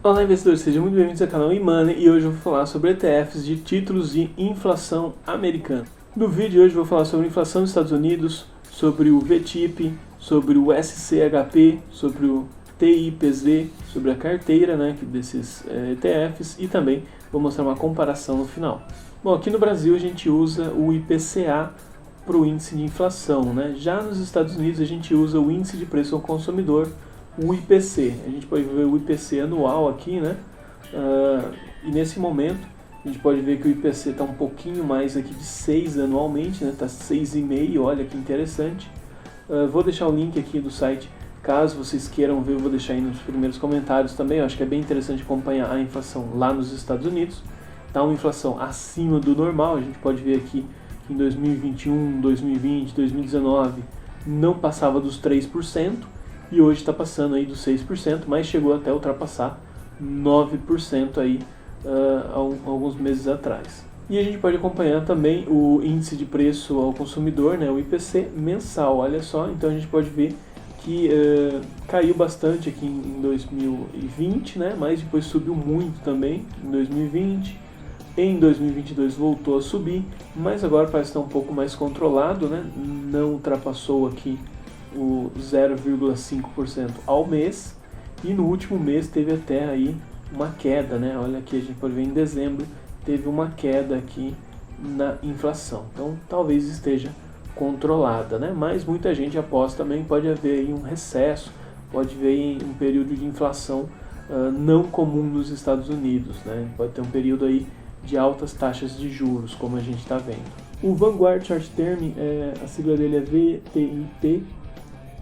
Olá investidores, sejam muito bem-vindos ao canal eMoney e hoje eu vou falar sobre ETFs de títulos de inflação americana. No vídeo de hoje eu vou falar sobre a inflação dos Estados Unidos, sobre o VTIP, sobre o SCHP, sobre o TIPZ, sobre a carteira desses ETFs e também vou mostrar uma comparação no final. Bom, aqui no Brasil a gente usa o IPCA para o índice de inflação, Já nos Estados Unidos a gente usa o índice de preço ao consumidor, o IPC. A gente pode ver o IPC anual aqui, e nesse momento a gente pode ver que o IPC está um pouquinho mais aqui de 6 anualmente, Está 6,5, olha que interessante. Vou deixar o link aqui do site, caso vocês queiram ver, eu vou deixar aí nos primeiros comentários também. Eu acho que é bem interessante acompanhar a inflação lá nos Estados Unidos. Está uma inflação acima do normal, a gente pode ver aqui que em 2021, 2020, 2019 não passava dos 3%. E hoje está passando aí dos 6%, mas chegou até ultrapassar 9% aí alguns meses atrás. E a gente pode acompanhar também o índice de preço ao consumidor, o IPC mensal, olha só. Então a gente pode ver que caiu bastante aqui em 2020, mas depois subiu muito também em 2020. Em 2022 voltou a subir, mas agora parece estar um pouco mais controlado, Não ultrapassou aqui o 0,5% ao mês, e no último mês teve até aí uma queda, Olha aqui, a gente pode ver em dezembro teve uma queda aqui na inflação, então talvez esteja controlada, Mas muita gente aposta também, pode haver aí um recesso, pode haver um período de inflação não comum nos Estados Unidos, Pode ter um período aí de altas taxas de juros, como a gente está vendo. O Vanguard Short Term, a sigla dele é VTIP,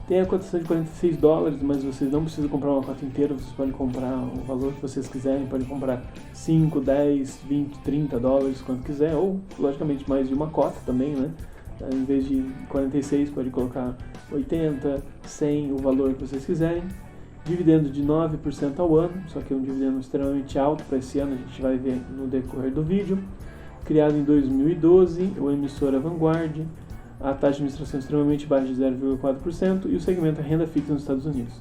tem a cotação de $46, mas vocês não precisam comprar uma cota inteira, vocês podem comprar o valor que vocês quiserem, podem comprar 5, 10, 20, 30 dólares, quanto quiser, ou logicamente mais de uma cota também, Em vez de 46, pode colocar 80, 100, o valor que vocês quiserem. Dividendo de 9% ao ano, só que é um dividendo extremamente alto para esse ano, a gente vai ver no decorrer do vídeo. Criado em 2012, o emissor é Vanguard. A taxa de administração é extremamente baixa de 0,4% e o segmento é renda fixa nos Estados Unidos,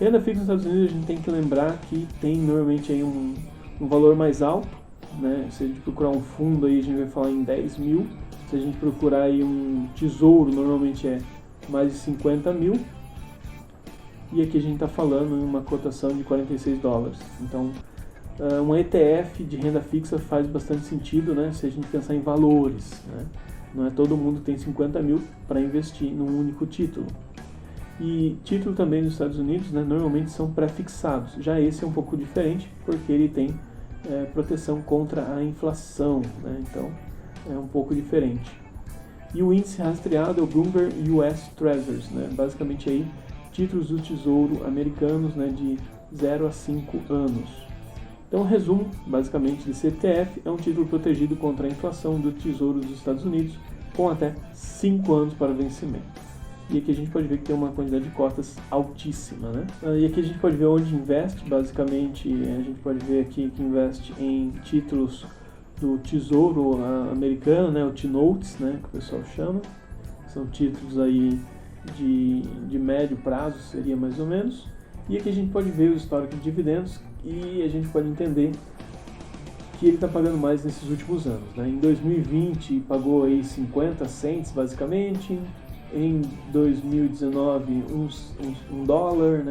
Renda fixa nos Estados Unidos a gente tem que lembrar que tem normalmente aí um valor mais alto, Se a gente procurar um fundo aí a gente vai falar em 10 mil, se a gente procurar aí um tesouro normalmente é mais de 50 mil, e aqui a gente está falando em uma cotação de $46. Então um ETF de renda fixa faz bastante sentido, se a gente pensar em valores, Não é todo mundo que tem 50 mil para investir num único título. E título também nos Estados Unidos, normalmente são pré-fixados. Já esse é um pouco diferente, porque ele tem proteção contra a inflação, Então é um pouco diferente. E o índice rastreado é o Bloomberg US Treasuries, Basicamente aí títulos do Tesouro americanos, de 0 a 5 anos. Então, resumo, basicamente, desse ETF é um título protegido contra a inflação do Tesouro dos Estados Unidos, com até 5 anos para vencimento. E aqui a gente pode ver que tem uma quantidade de cotas altíssima, E aqui a gente pode ver onde investe, basicamente, a gente pode ver aqui que investe em títulos do Tesouro americano, o T-Notes, que o pessoal chama. São títulos aí de médio prazo, seria mais ou menos. E aqui a gente pode ver o histórico de dividendos e a gente pode entender que ele está pagando mais nesses últimos anos, Em 2020 pagou aí 50 cents basicamente, em 2019 um dólar,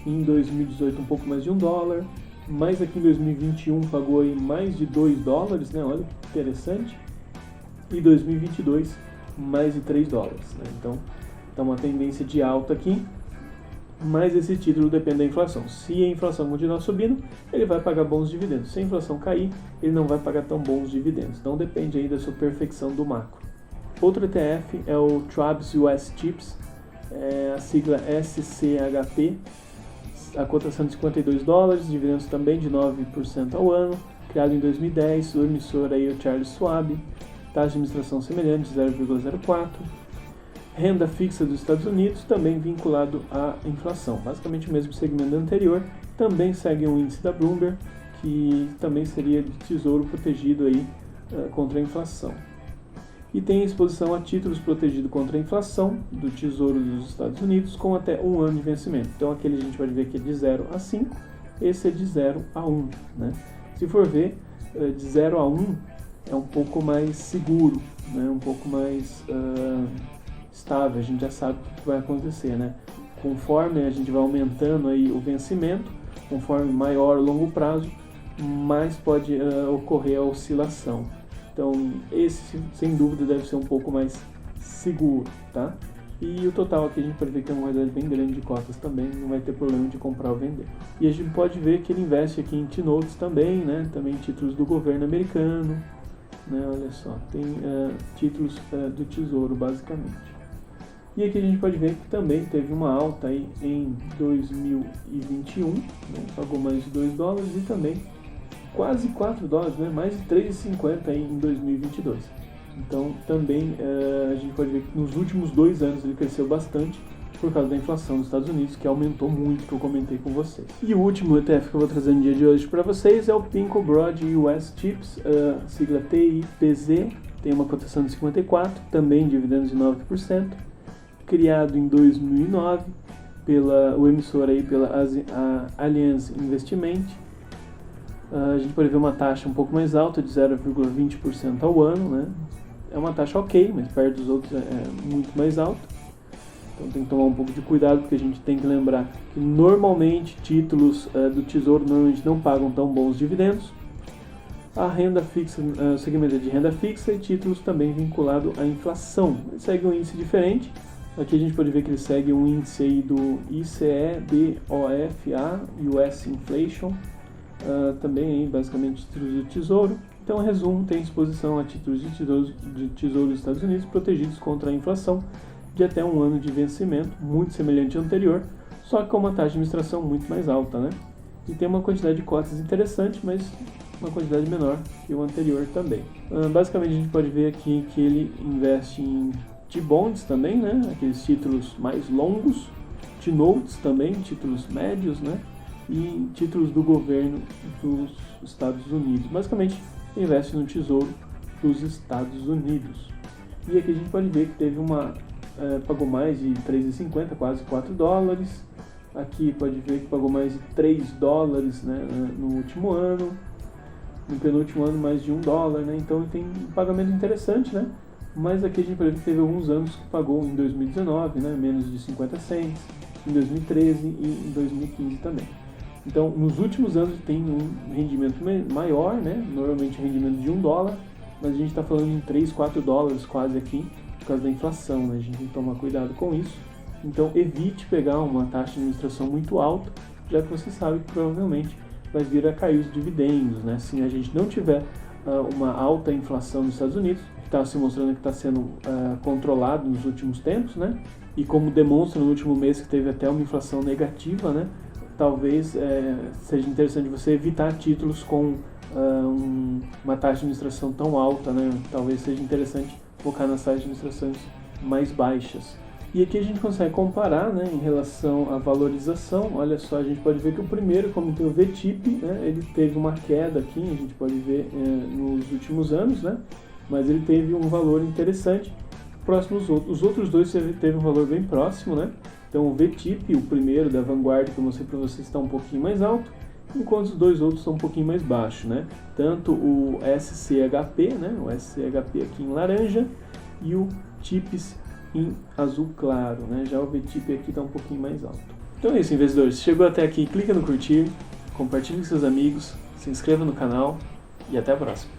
Em 2018 um pouco mais de $1, mas aqui em 2021 pagou aí mais de $2, Olha que interessante. E 2022 mais de $3, Então está uma tendência de alta aqui. Mas esse título depende da inflação. Se a inflação continuar subindo, ele vai pagar bons dividendos. Se a inflação cair, ele não vai pagar tão bons dividendos. Então depende aí da sua perfeição do macro. Outro ETF é o Schwab's US Chips, a sigla SCHP, a cotação de $52, dividendos também de 9% ao ano, criado em 2010, o emissor aí é o Charles Schwab, taxa de administração semelhante de 0,04%. Renda fixa dos Estados Unidos, também vinculado à inflação. Basicamente o mesmo segmento anterior, também segue o índice da Bloomberg, que também seria de tesouro protegido aí, contra a inflação. E tem exposição a títulos protegidos contra a inflação do Tesouro dos Estados Unidos com até 1 ano de vencimento. Então aquele a gente pode ver que é de 0 a 5 esse é de 0 a 1, né? Se for ver, de 0 a 1 é um pouco mais seguro, né? Um pouco mais estável, a gente já sabe o que vai acontecer, né? Conforme a gente vai aumentando aí o vencimento, conforme maior o longo prazo, mais pode ocorrer a oscilação. Então esse sem dúvida deve ser um pouco mais seguro, tá? E o total aqui a gente pode ver que é uma quantidade bem grande de cotas também, não vai ter problema de comprar ou vender. E a gente pode ver que ele investe aqui em T-Notes também, né? Também títulos do governo americano, né? Olha só, tem títulos do Tesouro basicamente. E aqui a gente pode ver que também teve uma alta aí em 2021, né? Pagou mais de $2 e também quase $4, né? Mais de 3,50 aí em 2022. Então também a gente pode ver que nos últimos 2 anos ele cresceu bastante por causa da inflação dos Estados Unidos, que aumentou muito, que eu comentei com vocês. E o último ETF que eu vou trazer no dia de hoje para vocês é o Pinko Broad US Chips, sigla TIPZ, tem uma cotação de 54, também dividendos de 9%, criado em 2009 o emissor aí pela Allianz Investiment. A gente pode ver uma taxa um pouco mais alta, de 0,20% ao ano, né? É uma taxa ok, mas perto dos outros é muito mais alta. Então tem que tomar um pouco de cuidado, porque a gente tem que lembrar que normalmente títulos do Tesouro normalmente não pagam tão bons dividendos. A renda fixa, o segmento é de renda fixa e títulos também vinculado à inflação. Ele segue um índice diferente. Aqui a gente pode ver que ele segue um índice aí do ICE-BOFA, US Inflation, também aí basicamente títulos do Tesouro. Então, em resumo, tem exposição a títulos de tesouro dos Estados Unidos protegidos contra a inflação de até 1 ano de vencimento, muito semelhante ao anterior, só que com uma taxa de administração muito mais alta, né? E tem uma quantidade de cotas interessante, mas uma quantidade menor que o anterior também. Basicamente, a gente pode ver aqui que ele investe em T-bonds também, né? Aqueles títulos mais longos, T-notes também, títulos médios, né? E títulos do governo dos Estados Unidos. Basicamente, investe no Tesouro dos Estados Unidos. E aqui a gente pode ver que teve pagou mais de $3,50, quase $4. Aqui pode ver que pagou mais de $3, né, no último ano. No penúltimo ano, mais de $1, né? Então tem um pagamento interessante, né? Mas aqui a gente pode ver que teve alguns anos que pagou em 2019, né, menos de 50 cents, em 2013 e em 2015 também. Então, nos últimos anos tem um rendimento maior, né? Normalmente um rendimento de $1, mas a gente está falando em $3, $4 quase aqui, por causa da inflação, né? A gente tem que tomar cuidado com isso. Então, evite pegar uma taxa de administração muito alta, já que você sabe que provavelmente vai vir a cair os dividendos, né? Se a gente não tiver uma alta inflação nos Estados Unidos, que está se mostrando que está sendo controlado nos últimos tempos, né? E como demonstra no último mês que teve até uma inflação negativa, né? Talvez seja interessante você evitar títulos com uma taxa de administração tão alta, né? Talvez seja interessante focar nas taxas de administrações mais baixas. E aqui a gente consegue comparar, né, em relação à valorização. Olha só, a gente pode ver que o primeiro, como tem o VTIP, né, ele teve uma queda aqui, a gente pode ver nos últimos anos, né? Mas ele teve um valor interessante. Os outros dois teve um valor bem próximo, né? Então o VTIP, o primeiro da Vanguard que eu mostrei para vocês, está um pouquinho mais alto, enquanto os dois outros estão um pouquinho mais baixo, né? Tanto o SCHP, né? O SCHP aqui em laranja e o TIPS em azul claro, né? Já o VTIP aqui está um pouquinho mais alto. Então é isso, investidores. Se chegou até aqui, clica no curtir, compartilhe com seus amigos, se inscreva no canal e até a próxima.